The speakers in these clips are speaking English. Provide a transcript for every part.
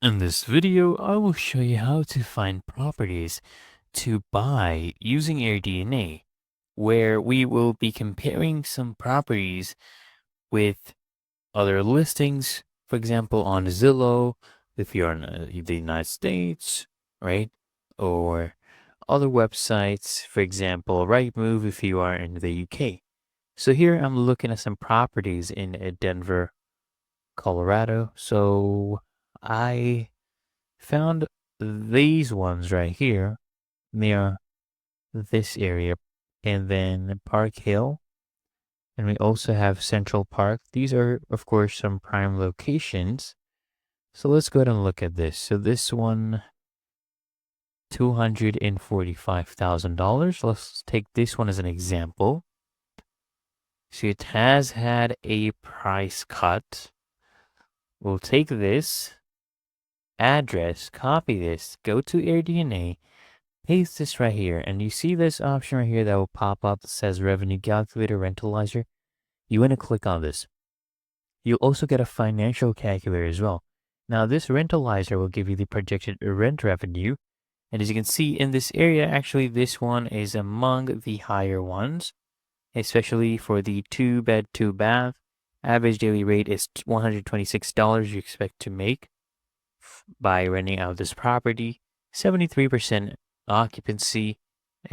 In this video, I will show you how to find properties to buy using AirDNA, where we will be comparing some properties with other listings, for example, on Zillow, if you're in the United States, right? Or other websites, for example, Rightmove if you are in the UK. So here I'm looking at some properties in Denver, Colorado. So I found these ones right here near this area, and then Park Hill, and we also have Central Park. These are, of course, some prime locations. So let's go ahead and look at this. So this one, $245,000. Let's take this one as an example. So it has had a price cut. We'll take this address, copy this, go to AirDNA, paste this right here, and you see this option right here that will pop up that says Revenue Calculator Rentalizer. You want to click on this. You'll also get a financial calculator as well. Now this rentalizer will give you the projected rent revenue, and as you can see in this area, actually this one is among the higher ones, especially for the 2-bed, 2-bath. Average daily rate is $126 you expect to make by renting out this property. 73% occupancy.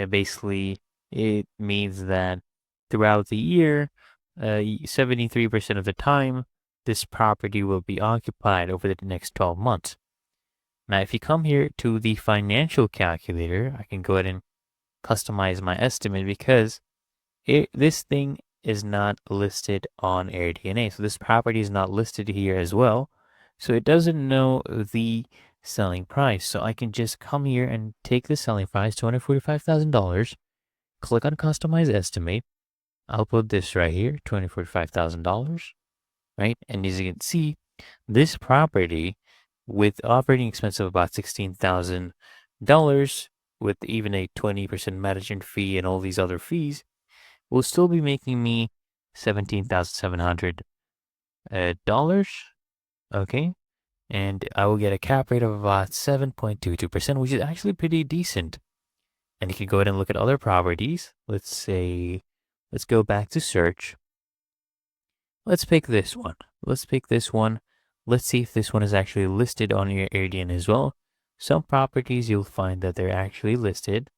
Basically, it means that throughout the year, 73% of the time, this property will be occupied over the next 12 months. Now, if you come here to the financial calculator, I can go ahead and customize my estimate because this thing is not listed on AirDNA. So this property is not listed here as well. So it doesn't know the selling price. So I can just come here and take the selling price, $245,000, click on customize estimate. I'll put this right here, $245,000, right? And as you can see, this property with operating expense of about $16,000 with even a 20% management fee and all these other fees will still be making me $17,700. Okay. And I will get a cap rate of about 7.22%, which is actually pretty decent. And you can go ahead and look at other properties. Let's go back to search. Let's pick this one. Let's see if this one is actually listed on your AirDNA as well. Some properties you'll find that they're actually listed.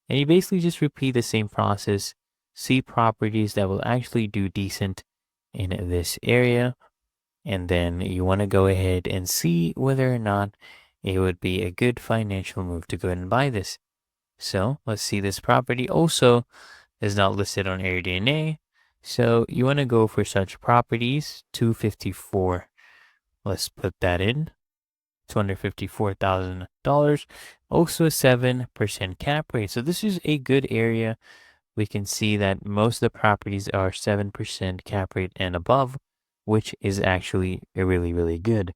And you basically just repeat the same process. See properties that will actually do decent in this area. And then you want to go ahead and see whether or not it would be a good financial move to go ahead and buy this. So let's see, this property also is not listed on AirDNA. So you want to go for such properties, 254. Let's put that in. $254,000. Also a 7% cap rate. So this is a good area. We can see that most of the properties are 7% cap rate and above, which is actually really, really good.